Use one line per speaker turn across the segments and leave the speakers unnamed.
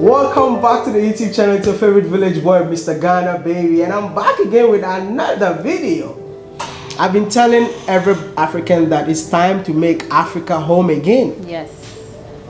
Welcome back to the YouTube channel. It's your favorite village boy, Mr. Ghana Baby, and I'm back again with another video. I've been telling every African that it's time to make Africa home again.
Yes,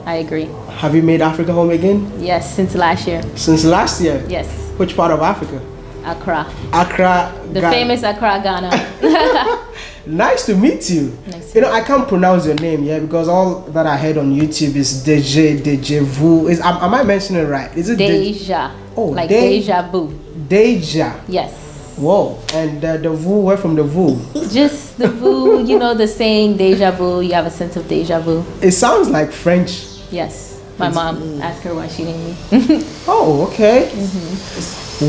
I agree.
Have you made Africa home again?
Yes, since last year.
Since last year?
Yes.
Which part of Africa?
Accra.
Accra,
The
Ghana.
famous Accra, Ghana.
Nice to meet you.
Nice.
You know, I can't pronounce your name, yeah, because all that I heard on YouTube is Deja Vu. Am I mentioning it right? Is it
Deja.
Oh,
like Deja Vu.
Deja.
Yes.
Whoa. And the Vu, where from the Vu?
Just the Vu, you know the saying Deja Vu, you have a sense of Deja Vu.
It sounds like French.
Yes. My mom asked her why she named me.
Oh, okay.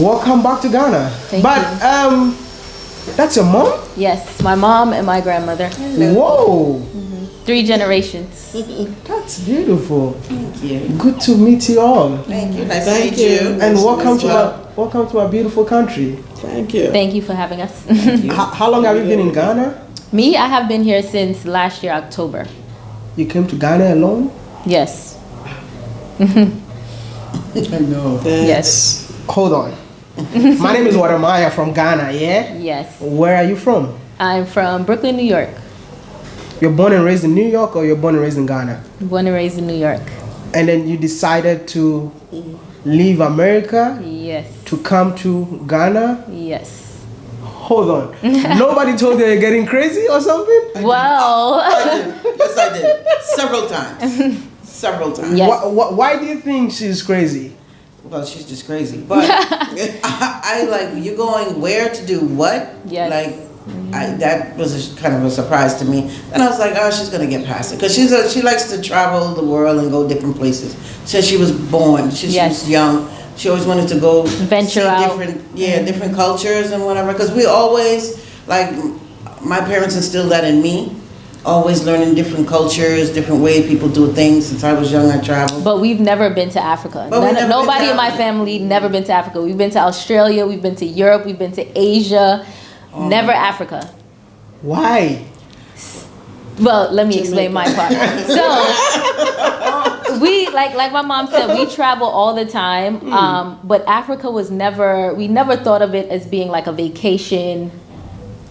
Welcome back to Ghana.
Thank
you. That's your mom?
Yes, my mom and my grandmother.
Whoa.
3 generations.
That's beautiful.
Thank you.
Good to meet you all.
Thank you. Nice to meet you.
And welcome to our beautiful country.
Thank you.
Thank you for having us.
Thank you.
How long have you been in Ghana?
Me, I have been here since last year, October.
You came to Ghana alone?
Yes.
I know.
Yes.
Hold on. My name is Wadamaya from Ghana, yeah?
Yes.
Where are you from?
I'm from Brooklyn, New York.
You're born and raised in New York, or you're born and raised in Ghana?
Born and raised in New York.
And then you decided to leave America
Yes.
to come to Ghana?
Yes.
Hold on. Nobody told you you're getting crazy or something?
Well.
I did. Yes, I did. Several times. Several times.
Yes.
Why do you think she's crazy?
Well, she's just crazy. But I like, you're going where to do what?
Yes.
Like, that was kind of a surprise to me. And I was like, oh, she's going to get past it. Because she likes to travel the world and go different places. Since she was born, she was young. She always wanted to go
venture
see
out.
different cultures and whatever. Because we always, like, my parents instilled that in me. Always learning different cultures, different ways people do things. Since I was young, I traveled.
But we've never been to Africa. Nobody in my family never been to Africa. We've been to Australia, we've been to Europe, we've been to Asia. Never Africa.
Why?
Well, let me explain my part. So, we, like my mom said, we travel all the time. But Africa was we never thought of it as being like a vacation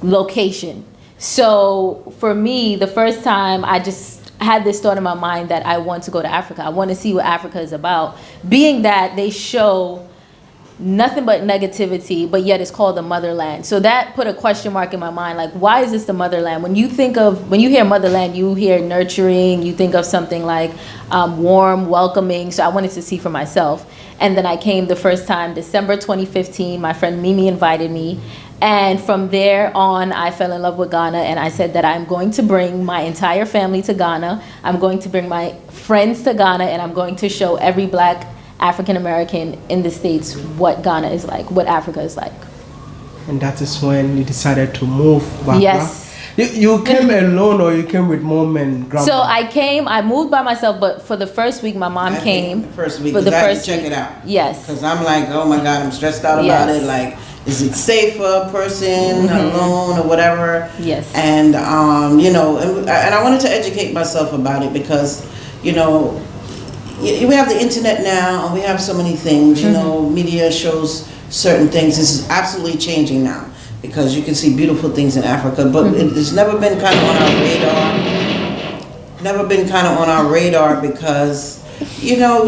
location. So for me, the first time I just had this thought in my mind that I want to go to Africa. I want to see what Africa is about. Being that they show nothing but negativity, but yet it's called the motherland. So that put a question mark in my mind. Like, why is this the motherland? When you hear motherland, you hear nurturing, you think of something like warm, welcoming. So I wanted to see for myself. And then I came the first time, December 2015. My friend Mimi invited me. And from there on, I fell in love with Ghana, and I said that I'm going to bring my entire family to Ghana. I'm going to bring my friends to Ghana, and I'm going to show every black African American in the States what Ghana is like, what Africa is like.
And that is when you decided to move back.
Yes.
You came alone, or you came with mom and grandma?
So I moved by myself, but for the first week, my mom came.
The first week,
for the first
check
week.
it out.
Yes.
Because I'm like, oh my God, I'm stressed out about it. Like, is it safe for a person alone or whatever?
Yes.
And you know, and I wanted to educate myself about it because, you know, we have the internet now and we have so many things. You know, media shows certain things. This is absolutely changing now because you can see beautiful things in Africa, but it's never been kind of on our radar. Never been kind of on our radar because, you know,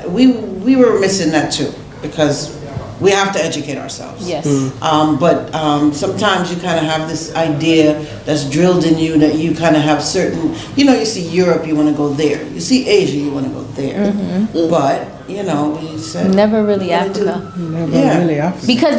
we were missing that too. Because we have to educate ourselves.
Yes.
But sometimes you kind of have this idea that's drilled in you that you kind of have certain, you know, you see Europe, you want to go there. You see Asia, you want to go there. But, you know, we said...
Never really Africa.
Never really Africa.
Because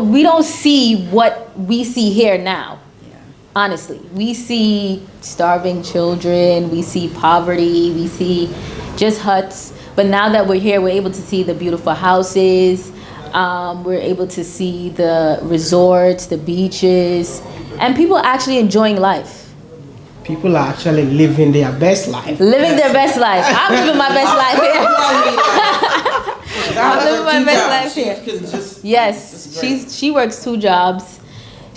we don't see what we see here now. Yeah. Honestly. We see starving children, we see poverty, we see just huts. But now that we're here, we're able to see the beautiful houses. We're able to see the resorts, the beaches, and people actually enjoying life.
People are actually living their best life.
Living their best life. I'm living my best life here. I'm living my best life here. Yes, she works 2 jobs.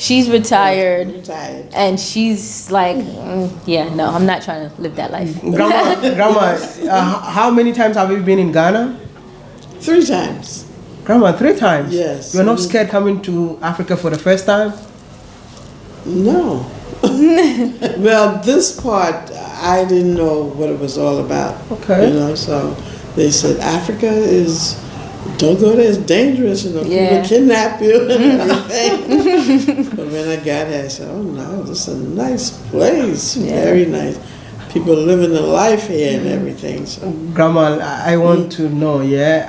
She's retired.
Retired.
And she's like, yeah, no, I'm not trying to live that life.
Grandma, how many times have you been in Ghana?
3 times.
Grandma, 3 times?
Yes.
You're not scared coming to Africa for the first time?
No. Well, this part, I didn't know what it was all about.
Okay.
You know, so they said Africa is, don't go there, it's dangerous, you know,
Yeah.
people kidnap you and everything. But when I got there, I said, oh no, this is a nice place, very nice. People living a life here and everything. So.
Grandma, I want to know,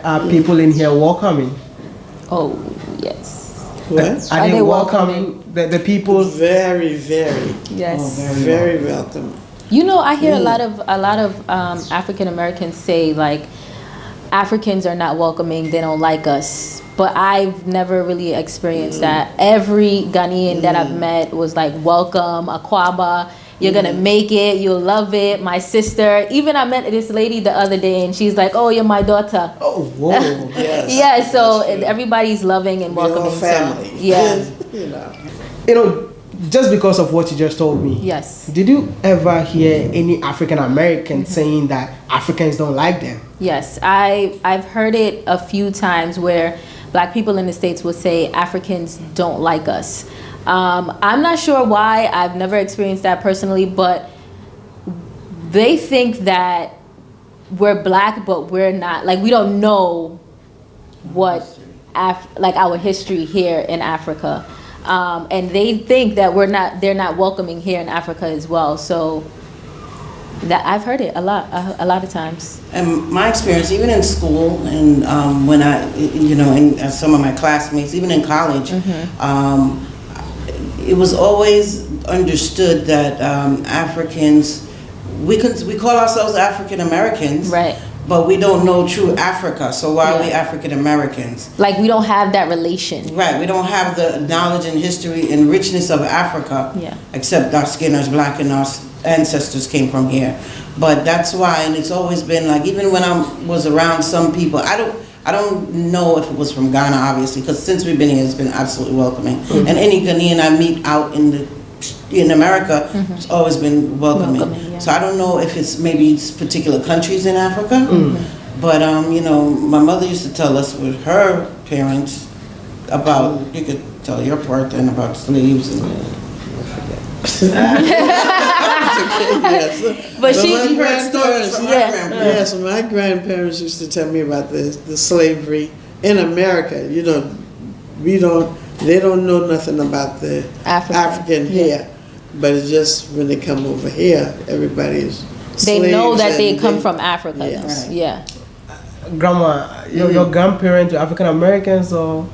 are people in here welcoming?
Oh, yes.
What?
Are they welcoming the people?
Very, very.
Yes.
Very welcome.
You know, I hear a lot of African Americans say like Africans are not welcoming, they don't like us. But I've never really experienced that. Every Ghanaian that I've met was like, welcome, Akwaba, you're gonna make it, you'll love it. My sister, even I met this lady the other day and she's like, oh, you're my daughter.
Oh, whoa.
Yes.
Yeah, so everybody's loving and
We're
welcoming.
all family.
So, yeah.
You know.
You know, just because of what you just told me.
Yes.
Did you ever hear any African American saying that Africans don't like them?
Yes, I've heard it a few times where Black people in the States will say Africans don't like us. I'm not sure why. I've never experienced that personally, but they think that we're Black, but we're not. Like, we don't know what like our history here in Africa, and they think that they're not welcoming here in Africa as well. So that I've heard it a lot of times.
And my experience, even in school, and when I, you know, and some of my classmates, even in college, it was always understood that Africans, we call ourselves African Americans,
Right.
but we don't know true Africa. So why are we African Americans?
Like, we don't have that relation.
Right, we don't have the knowledge and history and richness of Africa,
Yeah.
except our skin is black and our ancestors came from here. But that's why, and it's always been like, even when I was around some people, I don't know if it was from Ghana, obviously, because since we've been here, it's been absolutely welcoming. And any Ghanaian I meet out in America, it's always been welcoming.
Yeah.
So I don't know if it's maybe particular countries in Africa, but you know, my mother used to tell us with her parents about, you could tell your part then about slaves and
But she
my grandparents,
yeah.
my grandparents used to tell me about the slavery in America. You know, they don't know nothing about the African here, but it's just when they come over here, everybody is.
They know that they come
they-
from Africa.
Yes.
Though. Yeah.
Grandma, your grandparents are African Americans or?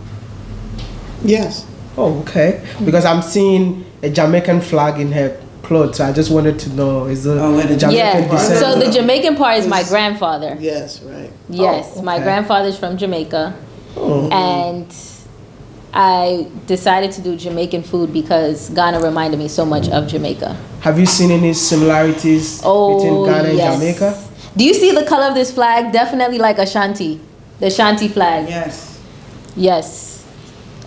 Yes.
Oh, okay. Because I'm seeing a Jamaican flag in her clothes. So I just wanted to know, is the
Oh, where the
Jamaican
Yeah.
descent?
So the Jamaican part is my
Is-
grandfather.
Yes. Right.
Yes,
Oh,
my
okay.
grandfather's from Jamaica,
Oh.
and I decided to do Jamaican food because Ghana reminded me so much of Jamaica.
Have you seen any similarities between Ghana and
yes.
Jamaica?
Do you see the color of this flag? Definitely like Ashanti, the Ashanti flag.
Yes.
Yes,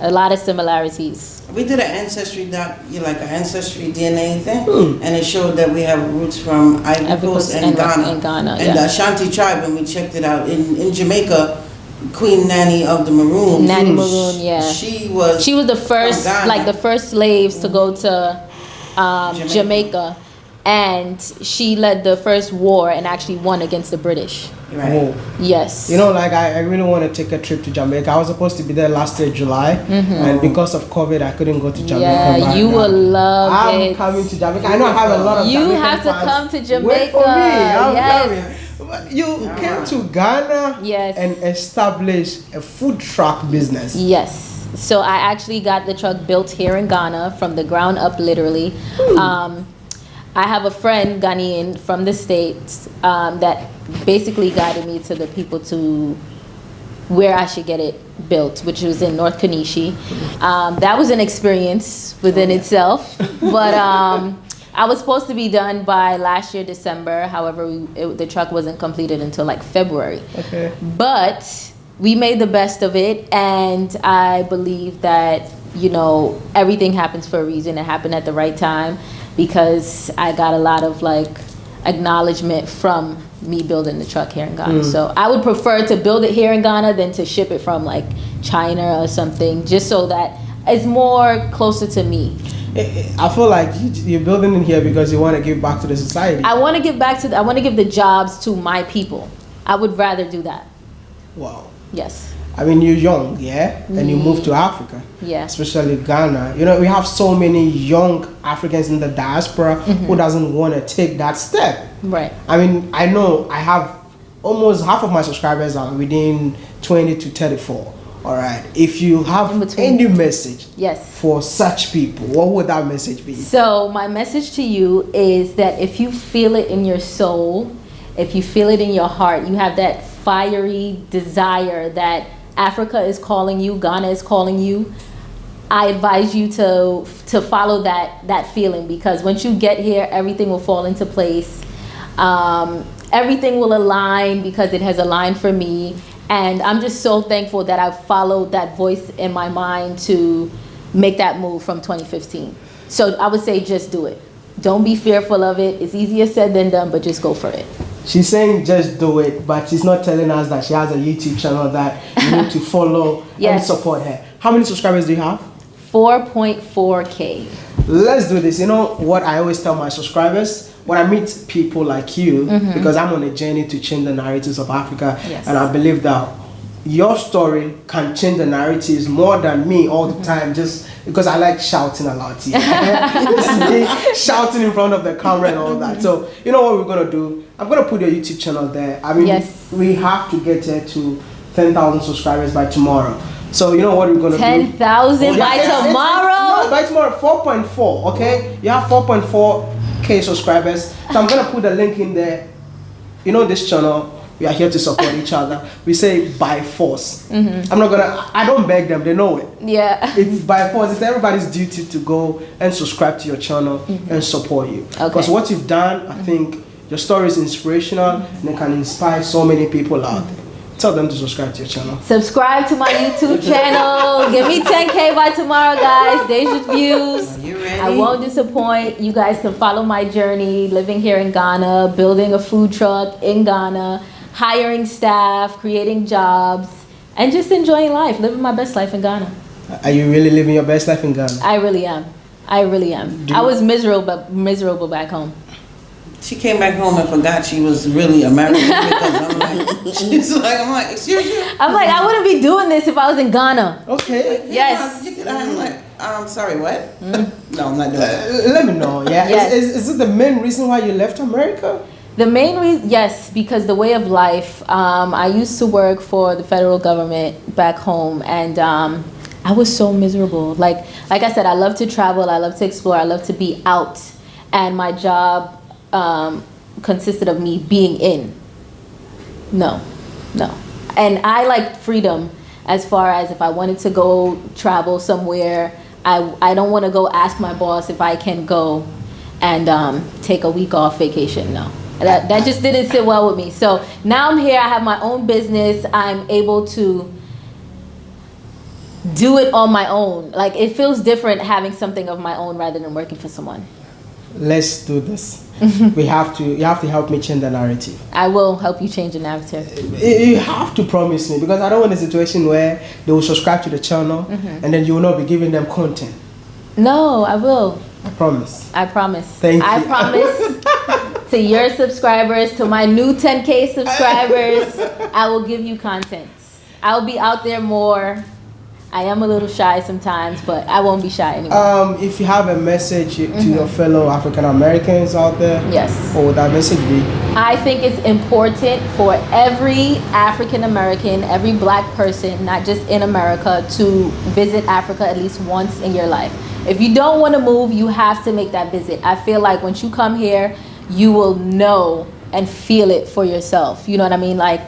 a lot of similarities.
We did an ancestry like an ancestry DNA thing, and it showed that we have roots from Ivory Coast and Ghana.
And
the Ashanti tribe, when we checked it out in Jamaica, Queen Nanny of the Maroons.
Nanny Maroon, yeah.
She was
the first,
Ghana.
like the first slaves to go to Jamaica, and she led the first war and actually won against the British.
Right.
Whoa.
Yes.
You know, like I really want to take a trip to Jamaica. I was supposed to be there last year, July, and because of COVID, I couldn't go to Jamaica.
Yeah,
but
you
now
will love
I'm
it.
coming to Jamaica. I know I have a lot of
You
Jamaican
have to
fans.
come to
Wait
Jamaica.
for me. I'm
Yes.
coming. But you came to Ghana
Yes.
and established a food truck business.
Yes. So I actually got the truck built here in Ghana from the ground up, literally. I have a friend, Ghanaian, from the States, that basically guided me to the people to where I should get it built, which was in North Konishi. That was an experience within itself, but I was supposed to be done by last year, December. However, the truck wasn't completed until like February.
Okay.
But we made the best of it, and I believe that you know, everything happens for a reason. It happened at the right time because I got a lot of like acknowledgement from me building the truck here in Ghana. So I would prefer to build it here in Ghana than to ship it from like China or something, just so that it's more closer to me.
I feel like you're building it here because you want to give back to the society.
I want to give back to, I want to give the jobs to my people. I would rather do that.
Wow.
Yes.
I mean, you're young, yeah? And you moved to Africa.
Yeah.
Especially Ghana. You know, we have so many young Africans in the diaspora who doesn't want to take that step.
Right.
I mean, I know I have almost half of my subscribers are within 20 to 34. All right. If you have any message
Yes.
for such people, what would that message be?
So my message to you is that if you feel it in your soul, if you feel it in your heart, you have that fiery desire that Africa is calling you, Ghana is calling you, I advise you to follow that feeling, because once you get here, everything will fall into place. Everything will align because it has aligned for me. And I'm just so thankful that I followed that voice in my mind to make that move from 2015. So I would say just do it. Don't be fearful of it. It's easier said than done, but just go for it.
She's saying just do it, but she's not telling us that she has a YouTube channel that you need to follow and support her. How many subscribers do you have?
4.4K.
Let's do this. You know what I always tell my subscribers? When I meet people like you, because I'm on a journey to change the narratives of Africa, and I believe that your story can change the narratives more than me all the time, just because I like shouting a lot here. This is me shouting in front of the camera and all that. So you know what we're gonna do? I'm gonna put your YouTube channel there. I mean, we have to get here to 10,000 subscribers by tomorrow. So you know what we're gonna
10,000 by tomorrow?
No, by tomorrow, 4.4. Okay, you have 4.4K subscribers. So I'm gonna put the link in there. You know this channel. We are here to support each other. We say by force. I don't beg them, they know it.
Yeah.
It's by force. It's everybody's duty to go and subscribe to your channel and support you. Because what you've done, I think your story is inspirational and it can inspire so many people out there. Tell them to subscribe to your channel.
Subscribe to my YouTube channel. Give me 10K by tomorrow, guys. Deja's Views.
You ready?
I won't disappoint. You guys can follow my journey, living here in Ghana, building a food truck in Ghana, hiring staff, creating jobs, and just enjoying life, living my best life in Ghana.
Are you really living your best life in Ghana?
I really am. I really am. I was miserable back home.
She came back home and forgot she was really American because I'm like, I'm like, excuse you?
I'm like, I wouldn't be doing this if I was in Ghana.
Okay.
Yes.
I'm like, sorry, what? No, I'm not doing that.
Let me know, yeah?
Yes.
Is it the main reason why you left America?
The main reason, yes, because the way of life. I used to work for the federal government back home, and I was so miserable. Like I said, I love to travel, I love to explore, I love to be out, and my job consisted of me being in. No. And I like freedom as far as if I wanted to go travel somewhere, I don't want to go ask my boss if I can go and take a week off vacation. No. That just didn't sit well with me. So now I'm here, I have my own business, I'm able to do it on my own. Like, it feels different having something of my own rather than working for someone.
Let's do this. You have to help me change the narrative.
I will help you change the narrative.
You have to promise me, because I don't want a situation where they will subscribe to the channel and then you will not be giving them content.
No, I will.
I promise.
I promise.
Thank you.
I promise to your subscribers, to my new 10K subscribers, I will give you content. I'll be out there more. I am a little shy sometimes, but I won't be shy anymore.
If you have a message to your fellow African Americans out there,
yes,
what would that message be?
I think it's important for every African American, every black person, not just in America, to visit Africa at least once in your life. If you don't want to move, you have to make that visit. I feel like once you come here, you will know and feel it for yourself. You know what I mean? Like,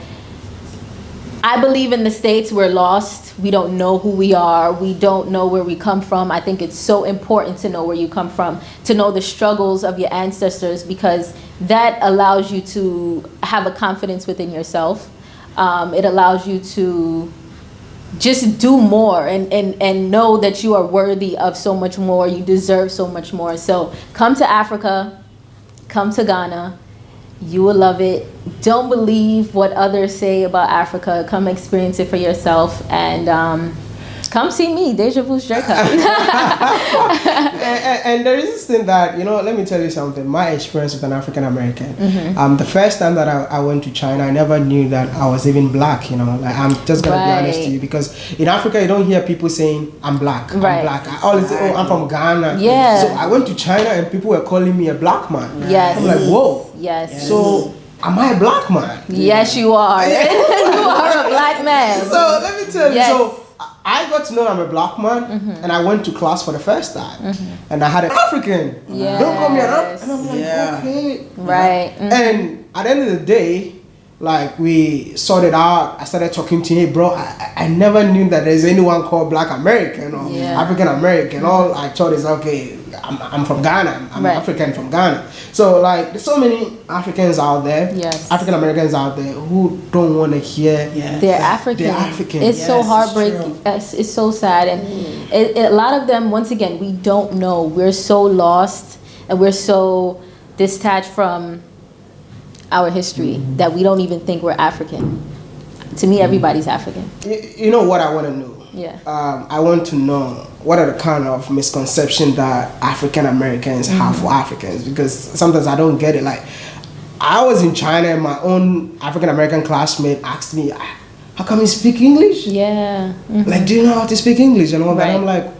I believe in the States we're lost. We don't know who we are. We don't know where we come from. I think it's so important to know where you come from, to know the struggles of your ancestors, because that allows you to have a confidence within yourself. It allows you to just do more and know that you are worthy of so much more. You deserve so much more. So come to Africa, come to Ghana. You will love it. Don't believe what others say about Africa. Come experience it for yourself, and come see me, Deja Vu's Jerk Hut.
And there is this thing that, let me tell you something. My experience with an African American. The first time that I went to China, I never knew that I was even black. Like, I'm just gonna be honest to you, because in Africa you don't hear people saying I'm black. I'm black. I always say, I'm from Ghana.
Yeah.
So I went to China and people were calling me a black man.
Yes.
I'm like, whoa.
Yes.
So am I a black man?
Yes, you are. You are a black man.
So let me tell you.
Yes.
So I got to know I'm a black man, and I went to class for the first time, and I had an African.
Yes.
Don't call me an African. And I'm like, okay.
Right.
And at the end of the day, like, we sorted out. I started talking to him, bro. I never knew that there's anyone called Black American or African American. All I thought is, okay, I'm from Ghana. I'm African from Ghana. So, like, there's so many Africans out there, African Americans out there who don't want to hear
they're African.
They're African.
It's so heartbreaking. It's so sad. And a lot of them, once again, we don't know. We're so lost and we're so detached from our history that we don't even think we're African. To me, everybody's African.
You know what I want to know?
Yeah.
I want to know what are the kind of misconceptions that African Americans have for Africans, because sometimes I don't get it. Like, I was in China and my own African American classmate asked me, how come you speak English?
Yeah.
Like, do you know how to speak English? And all that. I'm like,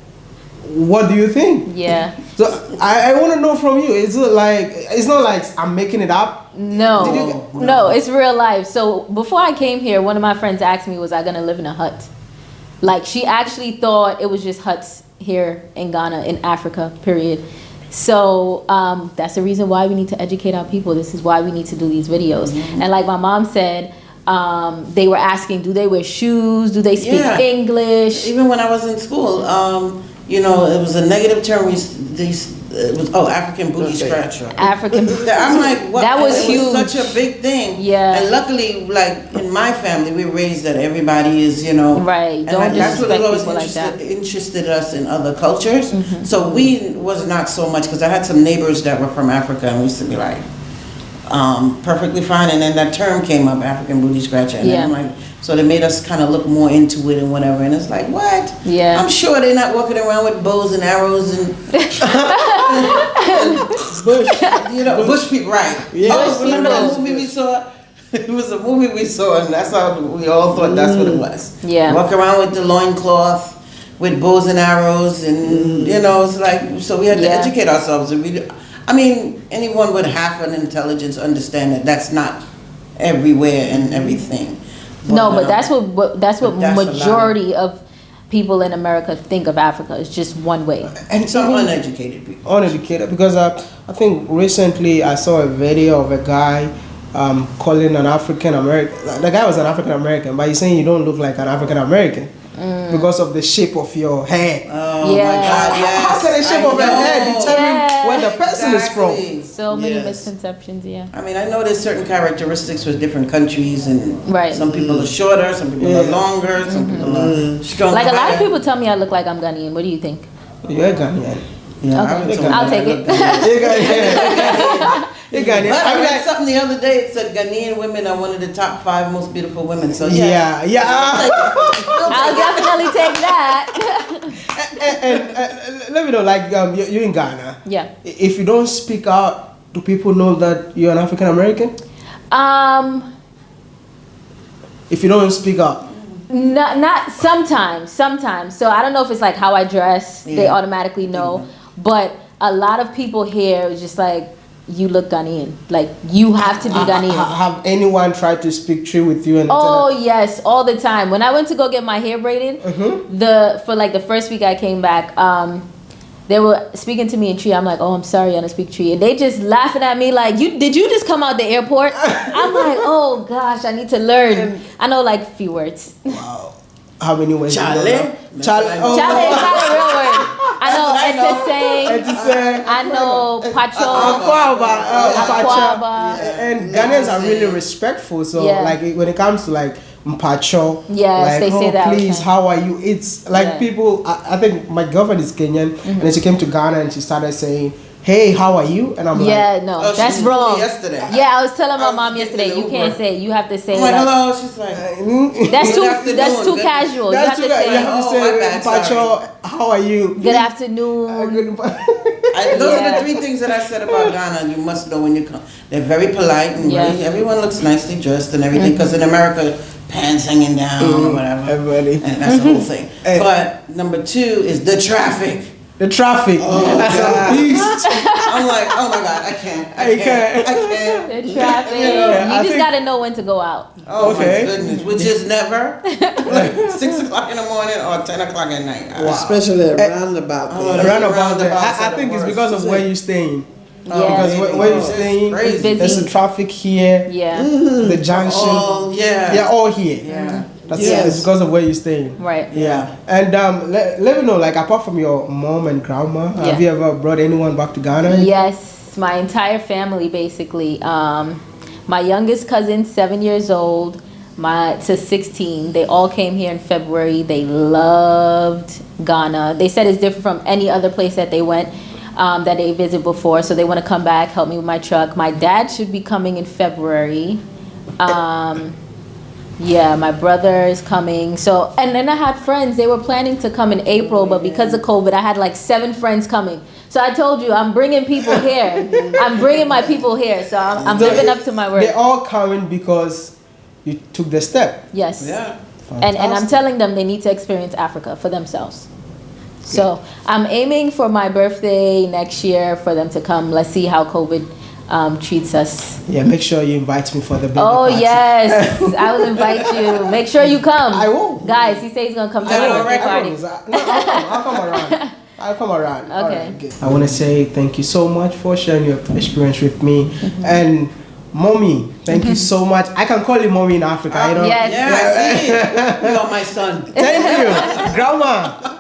what do you think?
Yeah.
So I want to know from you. It's not like I'm making it up.
No, it's real life. So before I came here, one of my friends asked me, was I gonna live in a hut? Like, she actually thought it was just huts here in Ghana, in Africa, period. So that's the reason why we need to educate our people. This is why we need to do these videos. And like my mom said, they were asking, do they wear shoes? Do they speak English?
Even when I was in school, it was a negative term. It was African booty scratcher.
African.
I'm like, what?
That was huge.
It was such a big thing.
Yeah.
And luckily, like in my family, we raised that everybody is,
Right.
And
Don't
that's what
disrespect
always
people like that.
interested us in other cultures. So we was not so much, because I had some neighbors that were from Africa, and we used to be like, perfectly fine. And then that term came up, African booty scratcher, and I'm like, so they made us kind of look more into it and whatever. And it's like, what?
Yeah.
I'm sure they're not walking around with bows and arrows and bush people, right?
Yeah.
Remember that movie we saw? It was a movie we saw, and that's how we all thought that's what it was.
Yeah.
Walk around with the loincloth, with bows and arrows, and it's like, so we had to educate ourselves. And anyone with half an intelligence understand that that's not everywhere and everything.
But that's what
that's
majority of people in America think of Africa. It's just one way.
And some uneducated people.
Uneducated, because I think recently I saw a video of a guy calling an African American. The guy was an African American, but he's saying you don't look like an African American because of the shape of your head.
Oh my God! Yes.
How can the shape of your head determine where the person is from?
So many misconceptions. Yeah.
I know there's certain characteristics with different countries, and some people are shorter, some people are longer, some people are stronger.
Like, a lot of people tell me I look like I'm Ghanaian. What do you think?
You're Ghanaian.
Yeah,
okay. I'll take it.
You're Ghanaian.
But I read something the other day. It said Ghanaian women are one of the top 5 most beautiful women. So
yeah.
I'll definitely take that.
and let me know, like, you're in Ghana.
Yeah.
If you don't speak out, do people know that you're an African American? If you don't speak out.
Not sometimes. So I don't know if it's like how I dress. They automatically know. But a lot of people here is just like, you look Ghanaian. Like, you have to be Ghanaian.
Have anyone tried to speak true with you?
Yes, all the time. When I went to go get my hair braided, for like the first week I came back, they were speaking to me in Tree. I'm like, I'm sorry, I don't speak Tree. And they just laughing at me like, did you just come out the airport? I'm like, oh gosh, I need to learn. I know like a few words.
Wow. How many words?
Chale.
Chale is not a real word. I know Etese. I know Pacho.
Akwaba. And Ghanaians are really respectful. So like when it comes to like mpacho.
Yes,
like,
they say that all the
please,
time.
how are you? It's like
Yeah.
people. I think my girlfriend is Kenyan, and then she came to Ghana and she started saying, "Hey, how are you?" And I'm
Yeah, no,
Oh, she
that's
told me
wrong.
yesterday.
Yeah, I was telling my
I was
mom
getting
yesterday.
in the
You can't
Uber.
say. You have to say
I'm like,
like.
hello. She's like,
That's
Good
too.
afternoon.
That's too
Good-
casual. You
That's
have to
too bad.
say.
You have to
Oh,
say,
my bad,
"Mpacho, how are you?"
Good afternoon.
Good-
Those are
Yeah.
the three things that I said about Ghana. You must know when you come. They're very polite and
Yeah.
really, everyone looks nicely dressed and everything. Because in America, pants hanging down or whatever.
Everybody.
And that's the whole thing.
And-
But number two is the traffic.
The traffic. That's a beast.
I'm like, oh my God, I can't. I
You
can't.
can't.
I can't.
The traffic.
Yeah, I
You just
think-
gotta know when to go out.
Oh
Okay.
my goodness, which is never like 6 o'clock in the morning or 10 o'clock at night. Wow.
Especially a roundabout.
Oh,
there.
Around about there.
Roundabouts
I
are the
think it's
worst.
because of where you're staying.
Yeah.
Because
maybe.
where you're
It's
staying,
crazy.
Busy.
there's the traffic here,
Yeah.
the junction.
Oh, yeah.
They're all here.
Yeah.
That's
Yes.
it's because of where you're staying.
Right.
Yeah. And let me know, like, apart from your mom and grandma,
Yeah.
have you ever brought anyone back to Ghana?
Yes, my entire family basically. My youngest cousin, 7 years old, to 16. They all came here in February. They loved Ghana. They said it's different from any other place that they went. That they visited before, so they want to come back, help me with my truck. My dad should be coming in February. Yeah, my brother is coming. So, and then I had friends. They were planning to come in April, but because of COVID, I had like 7 friends coming. So I told you, I'm bringing people here. I'm bringing my people here. So I'm
So
living up to my word.
They're all coming because you took the step.
Yes.
Yeah.
And I'm
Fantastic.
telling them they need to experience Africa for themselves. So I'm aiming for my birthday next year for them to come. Let's see how COVID treats us.
Yeah, make sure you invite me for the baby
Oh
party.
yes, I will invite you. Make sure you come.
I will.
Guys, he says he's gonna come to
I
my
will.
birthday
I
party.
promise. No, I'll come around. I'll come around. All
Okay.
right, good. I want to say thank you so much for sharing your experience with me. And mommy, thank you so much. I can call you mommy in Africa, you know?
Yes.
Yeah, I see. You are my son.
Thank you, Grandma.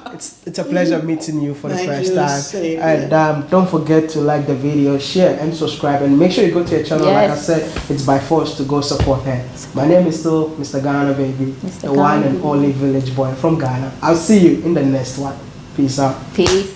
It's a pleasure meeting you for the
Thank
first
you,
time.
same
And don't forget to like the video, share, and subscribe. And make sure you go to her channel. Like I
Yes.
said, it's by force to go support her. My name is still Mr. Ghana Baby,
Mr.
the one
Ghana
and
Baby.
only village boy from Ghana. I'll see you in the next one. Peace out.
Peace.